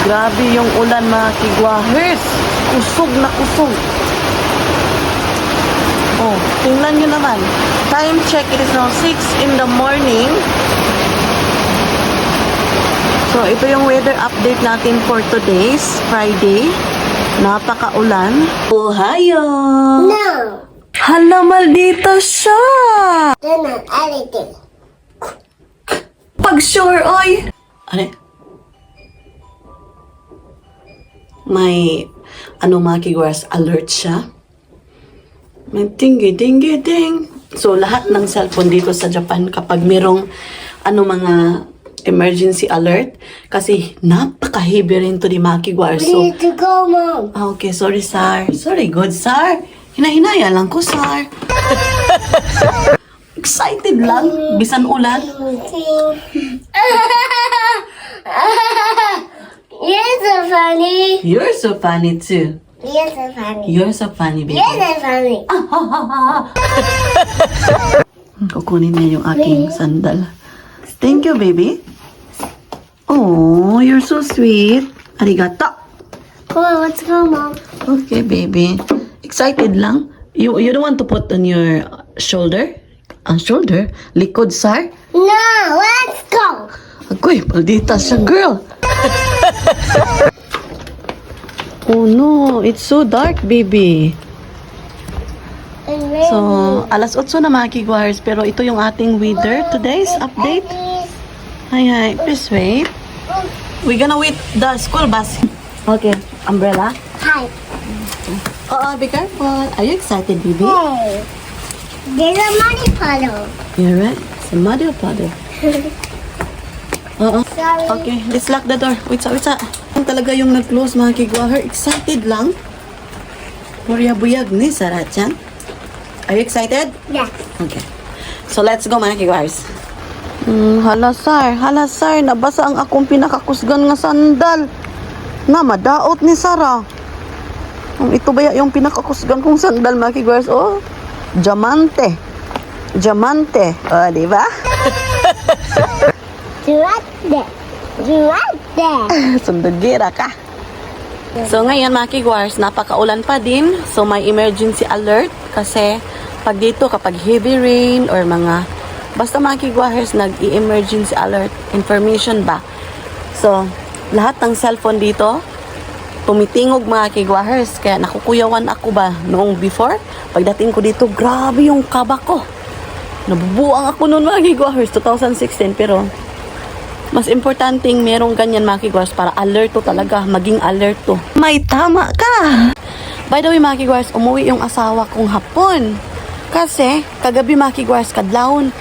Grabe yung ulan mga kigwahers. Kusog na kusog. Oh, tingnan nyo naman. Time check, it is now 6 in the morning. So, ito yung weather update natin for today's Friday. Napaka-ulan. Ohayo! No! Hala, maldita siya! They're not anything. Pag sure, oy! Ano? May, mga kigwahers, alert siya. May ding. So, lahat ng cellphone dito sa Japan, kapag merong, mga emergency alert, kasi napaka-heavy rin to di mga kigwahers. We So, need to go, Mom. okay, sorry, Sar. Sorry, good, Sar. Hinahinaya lang ko, Sar. Excited lang, bisan ulan. You're so funny. You're so funny, too. You're so funny. You're so funny, baby. You're so funny. Kukunin niya yung aking sandal. Thank you, baby. Oh, you're so sweet. Arigato. Come on, let's go, Mom. Okay, baby. Excited lang? You don't want to put on your shoulder? Ang shoulder? Likod, Sar? No, let's go. Agoy, maldita siya, girl. Oh no, it's so dark, baby. And rain. So, alas 8 na mga kigwahers, pero ito yung ating weather. Today's update. Hi, please wait. We're gonna wait the school bus. Okay, umbrella. Hi. Be careful. Are you excited, baby? Hey. There's a money puddle. You're right. It's a muddy puddle. Sorry. Okay, let's lock the door. Wait sa. Ang talaga yung nag-close mga kigwaher. Excited lang. Buyag ni Sarachan. Are you excited? Yes. Okay. So, let's go mga kigwahers. Hala sir, nabasa ang akong pinakakusgan nga sandal. Na, madaot ni Sara. Kung ito ba yung pinakakusgan kong sandal mga kigwahers? Oh, diamante. Oh, di ba? Duwate. Sundagira ka. So ngayon mga kigwahers, napakaulan pa din. So may emergency alert kasi pag dito kapag heavy rain or basta mga kigwahers nag-i-emergency alert information ba. So lahat ng cellphone dito tumitingog mga kigwahers. Kaya nakukuyawan ako ba noong before. Pagdating ko dito, grabe yung kaba ko. Nabubuang ako noon mga kigwahers, 2016. Pero mas importanteng merong ganyan mga kigwahers para alerto talaga, maging alerto. May tama ka! By the way mga kigwahers, umuwi yung asawa kong hapon. Kasi, kagabi mga kigwahers, kadlawon.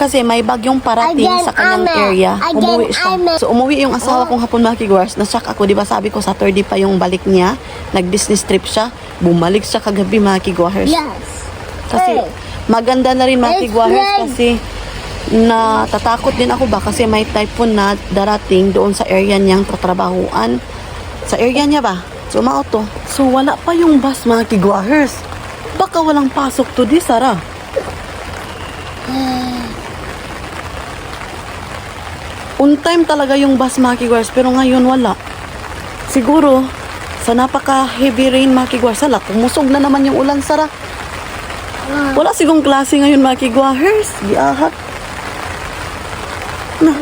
Kasi may bagyong parating sa kanyang area. Umuwi siya. So umuwi yung asawa kong hapon mga kigwahers. Na-shock ako, di ba sabi ko Saturday pa yung balik niya. Nag-business trip siya. Bumalik siya kagabi mga kigwahers. Yes. Kasi maganda na rin mga kigwahers kasi natatakot din ako ba kasi may typhoon na darating doon sa area niyang tatrabahuan. Sa area niya ba? So, mauto. So, wala pa yung bus, mga kigwahers. Baka walang pasok to di, Sara. On time talaga yung bus, mga kigwahers, pero ngayon wala. Siguro, sa napaka-heavy rain, mga kigwahers, hala, kumusog na naman yung ulan, Sara. Wala sigong klase ngayon, mga kigwahers. Giahak. Na.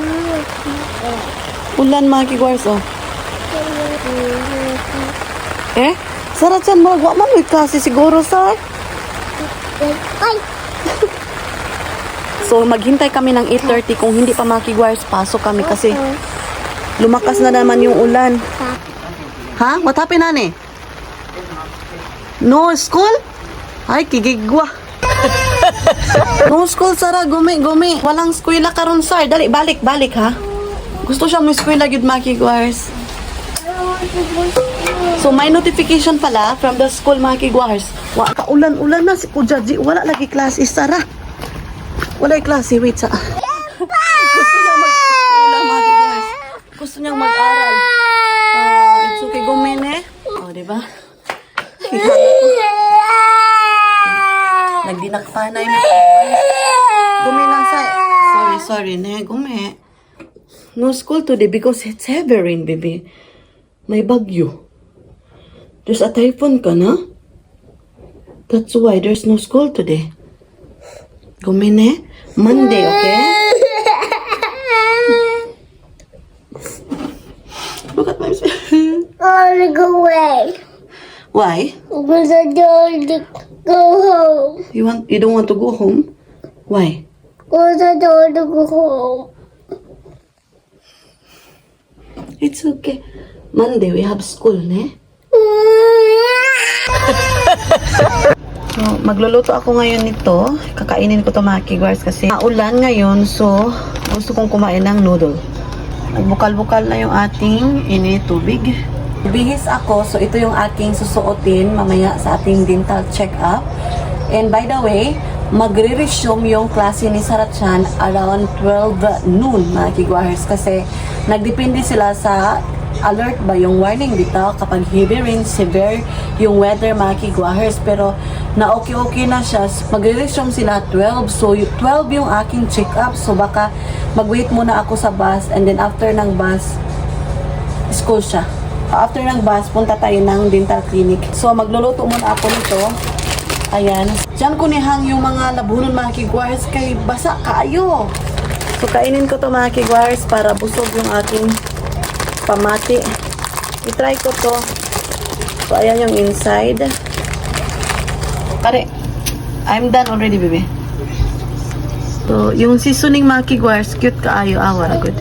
Ulan mga kigwahers, oh. Sara dyan, magwa man may klase siguro, Sar. Ay. So, maghintay kami ng 8:30 kung hindi pa mga kigwahers, pasok kami kasi lumakas na naman yung ulan. Ha? What happened, nani? No school? Ay, kigigwa. No school, Sara. Gumi. Walang eskwela karon, Sar. Dali, balik, ha? Gusto siya mo eskwela, good mga kigwahers. So, may notification pala from the school, mga kigwahers. Kaulan-ulan na si Kujaji. Wala lagi klase, Sara. Wala yung klase. Wait, sa... Gusto niya mag-eskwela, mga kigwahers. Gusto niyang mag-aral. It's okay, gumin eh. O, diba? Nagdinakpanay mo. Gumi lang sa... Sorry, ne. Gumi. No school today because it's heavy rain, baby. May bagyo. There's a typhoon ka na? That's why there's no school today. Gumine? Monday, okay? Look at my I wanna go away. Why? Because I don't want to go home. You don't want to go home? Why? Because I don't want to go home. It's okay. Monday we have school, ne? So, magluluto ako ngayon nito. Kakainin ko to mga kigwars kasi maulan ngayon. So, gusto kong kumain ng noodle. Nagbukal-bukal na yung ating tubig. Bihis ako. So, ito yung aking susuotin mamaya sa ating dental check-up. And by the way, magre-resume yung klase ni Sarachan around 12 noon mga kigwars. Kasi nagdepende sila sa alert ba yung warning dito kapag heavy rain, severe yung weather mga kigwahers, pero na okay na siya. Magre-resume sila 12, so 12 yung aking check-up, so baka mag-wait muna ako sa bus and then after ng bus school siya. After ng bus punta tayo ng dental clinic. So magluluto muna ako nito. Ayan, dyan ko nihang yung mga labunon mga kigwahers kay basa kaayo. So kainin ko to mga kigwahers para busog yung aking pamati. I-try ko to. So, ayan yung inside. Pare, I'm done already, baby. So, yung seasoning mga kigwars, cute kaayo. Wala good.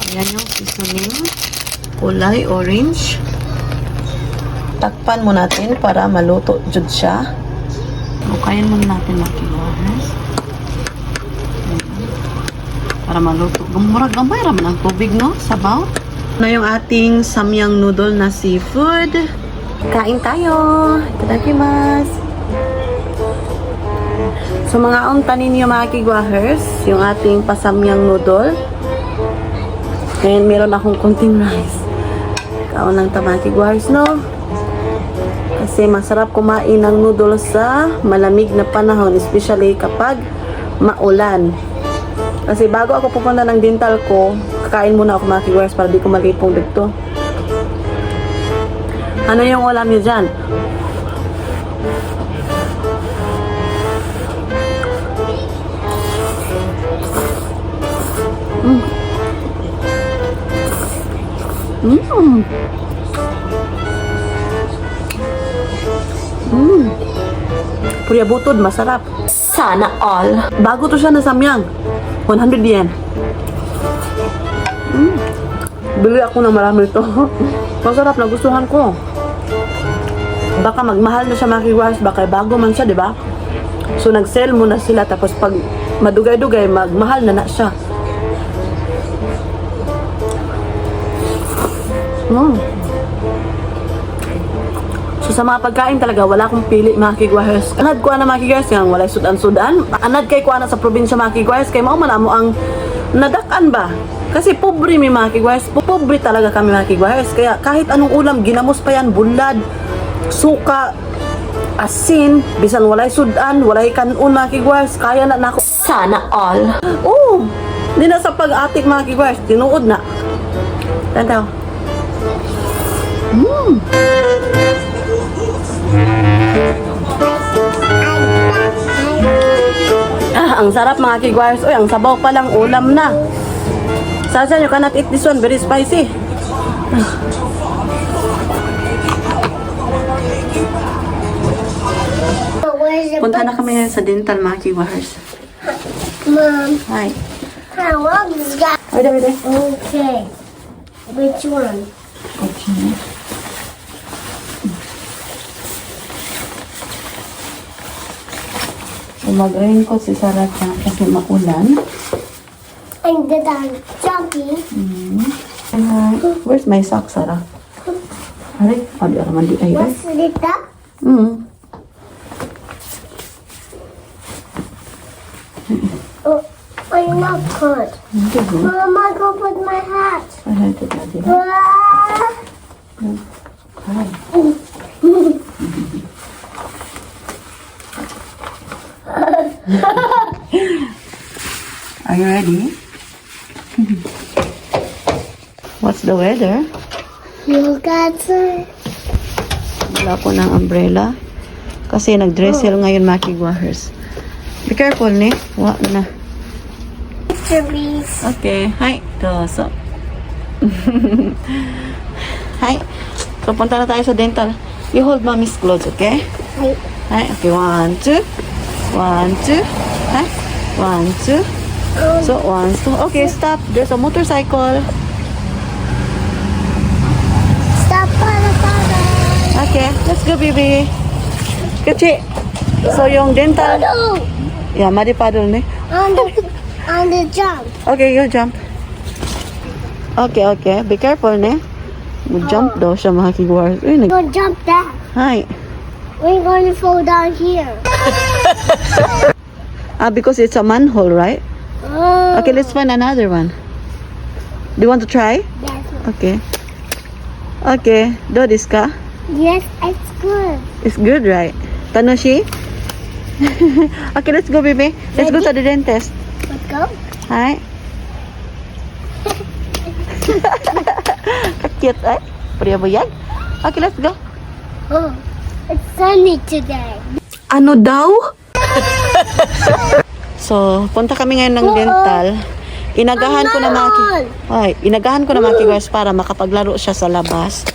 Ayan yung seasoning. Kulay orange. Takpan mo natin para maluto jud siya. Bukayin muna natin mga kigwars. Para maluto. Gamay raman ang tubig, no? Sabaw. Na yung ating samyang noodle na seafood. Kain tayo. Itadakimasu. So mga unta ninyo mga kigwahers, yung ating pasamyang noodle. And meron akong konting rice. Kaon lang ta mga kigwahers, no? Kasi masarap kumain ng noodle sa malamig na panahon, especially kapag maulan. Kasi bago ako pupunta ng dental ko, kakain muna ako mga kigwars para di ko malipong dito. Ano yung ulam niyo dyan? Purya butod, masarap. Sana all. Bago to siya na samyang. 100 yen. Bili ako ng marami ito. Masarap, nagustuhan ko. Baka magmahal na siya mga kigwars, baka bago man siya, di ba? So nag-sell muna sila, tapos pag madugay-dugay, magmahal na siya. So sa mga pagkain talaga, wala akong pili mga kigwahers. Anad ko na mga kigwahers, nga walay sudan-sudan. Anad kay ko na sa probinsya mga kigwahers, kay mao man amo ang nadakan ba? Kasi pobre mi mga kigwahers. Pobre talaga kami mga kigwahers. Kaya kahit anong ulam, ginamos pa yan, bulad, suka, asin, bisan walay sudan, walay kanon mga kigwahers, kaya na nako. Sana all. Oo. Di na sa pag-atik mga kigwahers, tinuod na. Tantaw. Ang sarap mga kigwars. Uy, ang sabaw pa lang, ulam na. Sasa, you cannot eat this one, very spicy. Punta na kami ngayon sa dental mga kigwars. Mom, Hi. I love this guy. Wait. Okay. Which one? Okay. So, mag-raincoat si Sarah kasi maulan. And then I'm jumping. Where's my sock, Sarah? Aray, abi araman di ay. What's it up? Oh, I'm not good. Mom, I go put my hat. Ay, ito daddy. Ah. Are you ready? What's the weather? Look at her. Wala ko ng umbrella. Kasi nag-drizzle ngayon, Maki Guahers. Be careful, ne? Wa na. Mr. Beast. Okay. Hi. So. Hi. So, punta na tayo sa dental. You hold mommy's clothes, okay? Hi. Hi. Okay, 1, 2. 1, 2. Hi. 1, 2. So, 1, 2. Okay, stop. There's a motorcycle. Stop para. Okay, let's go, baby. Kecil. So, yung dental. Oh, Yeah, madi paddle, ne? on the jump. Okay, you jump. Okay, okay. Be careful, ne? Jump daw siya, Maki Guahers. Uy, Don't jump that. Hi. We're going to fall down here. Because it's a manhole, right? Oh. Okay, let's find another one. Do you want to try? Yes, Okay. Okay. Do this ka? yes, it's good. It's good, right? Tanoshi? Okay, let's go, baby. Let's go to the dentist. Let's go. Hi. Cute, eh? Pria-buyag. Okay, let's go. Oh, it's sunny today. Ano daw? So, punta kami ngayon ng dental. Inagahan ko na inagahan ko na Maki Guahers para makapaglaro siya sa labas.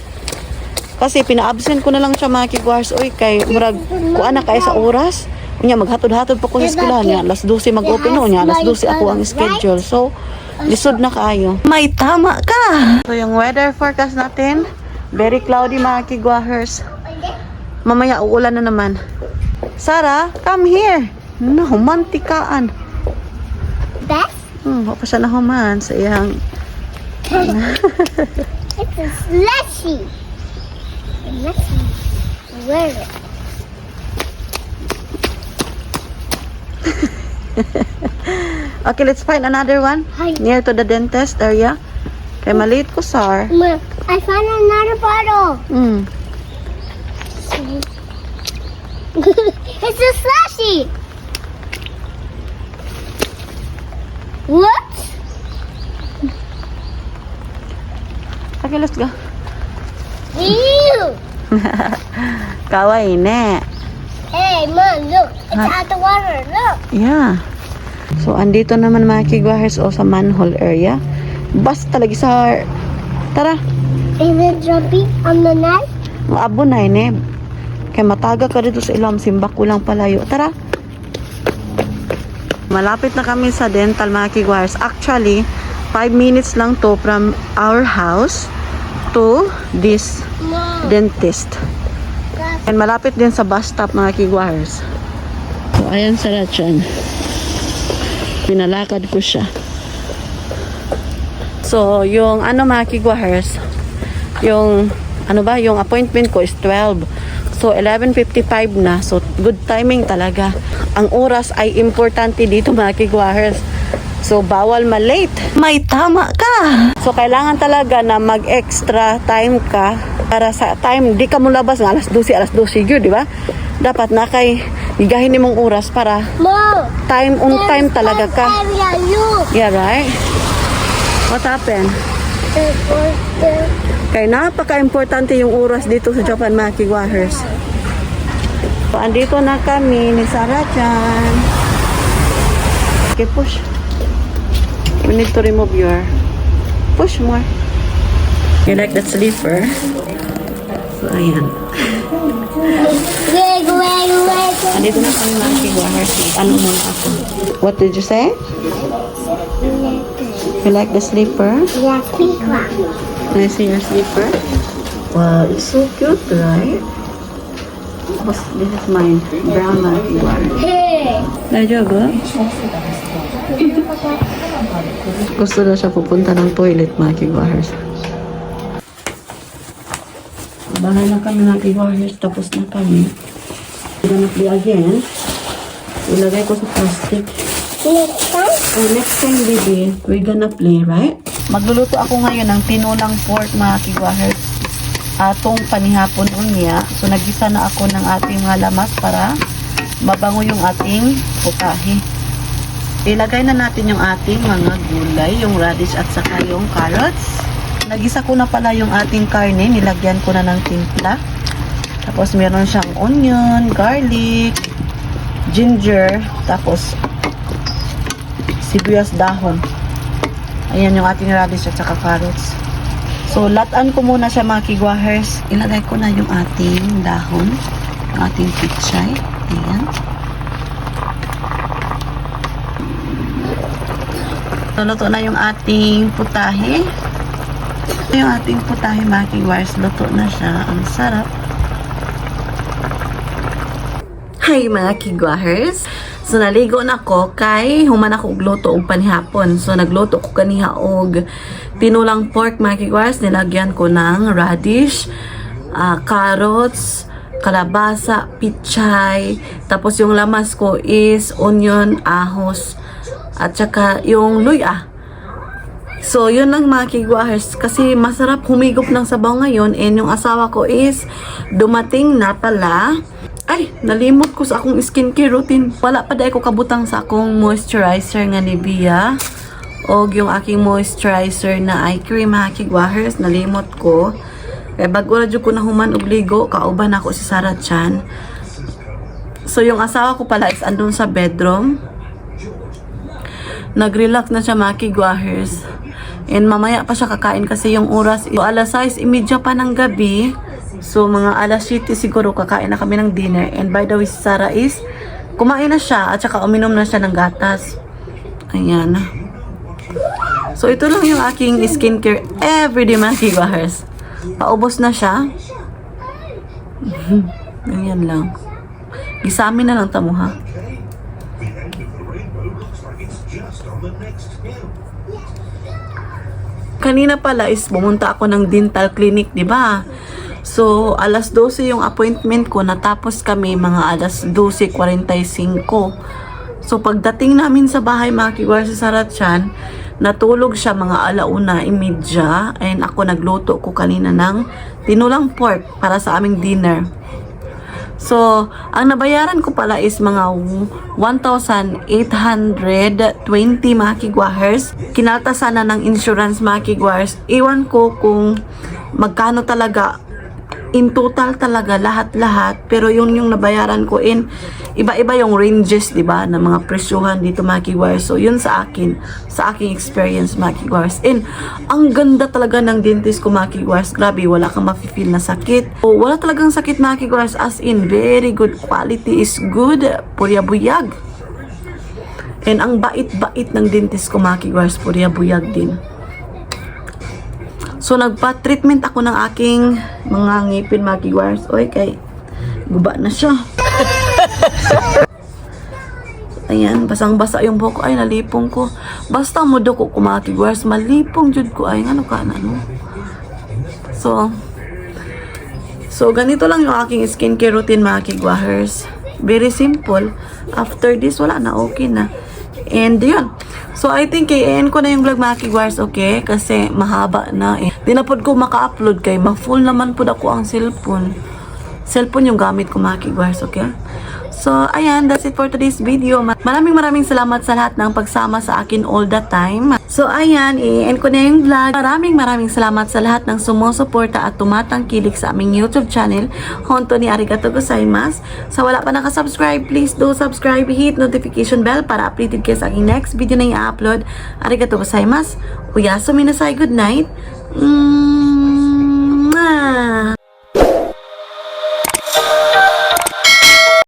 Kasi pina-absent ko na lang siya Maki Guahers. Uy, kay murag kuan na kay sa oras. Unya maghatod-hatod pa ko sa eskwelahan niya. Alas 12 mag-open no niya. Alas 12 ako ang schedule. So, lisod na kaayo. May tama ka. So, yung weather forecast natin, very cloudy Maki Guahers. Mamaya uulan na naman. Sarah, come here. Nahumantikaan. That's Wapa siya nahuman sa iyang... it's a slushy. Let's wear it. Okay, let's find another one. Hi. Near to the dentist area. Kay maliit ko, Sar. I found another bottle. It's a slushy. What? Okay, let's go. Ew. Kawaii ne. Hey, Mom, look. It's out the water. Look. Yeah. So, andito naman Maki Guahers o sa manhole area. Basta lagi Sar. Tara. Is it jumping on the net? Abo na ne. Kay mataga ka dito sa ilom. Simbak ko lang palayo. Tara. Malapit na kami sa dental Maki Guahers. Actually, 5 minutes lang to from our house to this Mom. dentist. And malapit din sa bus stop Maki Guahers. So, ayan sa Rachan. Pinalakad ko siya. So, yung Maki Guahers, yung yung appointment ko is 12. So, 11:55 na. So, good timing talaga. Ang oras ay importante dito, Maki Guahers. So, bawal ma-late. May tama ka! So, kailangan talaga na mag-extra time ka para sa time. Di ka mo labas ng alas 12 yun, di ba? Dapat na kay igahin mong oras para Mom. time on time talaga ka. Area, look. Yeah, right? What happened? Kaya napaka-importante yung oras dito sa Japan, Maki Guahers. So, andito na kami ni Sarah-chan. Okay, push. We need to remove your... Push more. You like that sleeper? So, ayan. Wig. Andito na kami, Maki Guahers. Ano muna ako? What did you say? You like the sleeper? Yeah, sleeper. Can I see your sleeper? Wow, it's so cute, right? This is mine. Brown Maki Guahers. Hey. Dajogo? Gusto na siya pupunta ng toilet, Maki Guahers. Bahay na kami, Maki Guahers. Tapos na kami. Gonna play again. Ilagay ko sa plastic. Next time? Next time, baby, we're gonna play, right? Magluluto ako ngayon ng tinulang pork, Maki Guahers. Atong panihapon unya. So, nagisa na ako ng ating mga lamas para mabango yung ating putahe. Ilagay na natin yung ating mga gulay, yung radish at saka yung carrots. Nagisa ko na pala yung ating karne. Nilagyan ko na ng timpla. Tapos meron siyang onion, garlic, ginger, tapos sibuyas dahon. Ayan yung ating radish at saka carrots. So, latan ko muna siya mga kigwahers. Ilagay ko na yung ating dahon, yung ating pichay. Ayan. So, luto na yung ating putahe. Yung ating putahe mga kigwahers, luto na siya. Ang sarap. Hi mga kigwahers! So naligo na ko kay human ako og luto og panihapon. So nagluto ko kaniha og tinulang pork mga kigwahers. Nilagyan ko ng radish, carrots, kalabasa, pichay. Tapos yung lamas ko is onion, ahos, at saka yung luya. So, yun lang mga kigwahers. Kasi masarap humigop ng sabaw ngayon. And yung asawa ko is dumating na pala. Ay, nalimot ko sa akong skincare routine. Wala pa dahil ko kabutang sa akong moisturizer nga Nivea. O yung aking moisturizer na eye cream mga kigwahers. Nalimot ko. Kaya bago na dyan ko na human og ligo, kauban ako si Sarah Chan. So, yung asawa ko pala is andun sa bedroom. Nag-relax na siya mga kigwahers. And mamaya pa siya kakain kasi yung oras, alas 6:30 pa ng gabi. So, mga alas 7 siguro kakain na kami ng dinner. And by the way, si Sarah is kumain na siya at saka uminom na siya ng gatas. Ayan. So, ito lang yung aking skincare everyday mga kigwahers. Paubos na siya. Ayan lang. Gisamin na lang tamo ha. Kanina pala is pumunta ako ng dental clinic, di ba? So, alas 12 yung appointment ko. Natapos kami mga alas 12:45. So, pagdating namin sa bahay, mga kigwahers sa Sarah Chan, natulog siya mga 1:30. And ako nagluto ko kanina ng tinulang pork para sa aming dinner. So, ang nabayaran ko pala is mga 1,820 mga kigwahers. Kinaltasan na ng insurance mga kigwahers. Iwan ko kung magkano talaga in total talaga lahat-lahat, pero yung nabayaran ko in iba-iba yung ranges, di ba, ng mga presyuhan dito mga kigwahers. So yun sa akin, sa aking experience mga kigwahers. And ang ganda talaga ng dentist ko mga kigwahers. Grabe, wala kang mafe-feel na sakit. O wala talagang sakit mga kigwahers, as in very good, quality is good, purya-buyag. And ang bait-bait ng dentist ko mga kigwahers, purya-buyag din. So, nagpa-treatment ako ng aking mga ngipin, mga kigwahers. Oy, kay guba na siya. Ayan, basang-basa yung buhok. Ay, nalipong ko. Basta mo ko mga kigwahers, malipong jud ko. Ay, ano ka na, no? So, ganito lang yung aking skincare routine, mga kigwahers. Very simple. After this, wala na. Okay na. And yun. So, I think i-end ko na yung vlog mga kigwahers, okay? Kasi mahaba na eh. Di na po ko maka-upload kay ma-full naman po ako ang cellphone. Cellphone yung gamit ko mga kigwahers, okay? So, ayan, that's it for today's video. Maraming salamat sa lahat ng pagsama sa akin all the time. So, ayan, i-end ko na yung vlog. Maraming salamat sa lahat ng sumusuporta at tumatangkilik sa aming YouTube channel. Honto ni arigato gozaimasu. Sa wala pa nakasubscribe, please do subscribe, hit notification bell para updated kayo sa aking next video na i-upload. Arigato gozaimasu. Uyasu minasai, good night.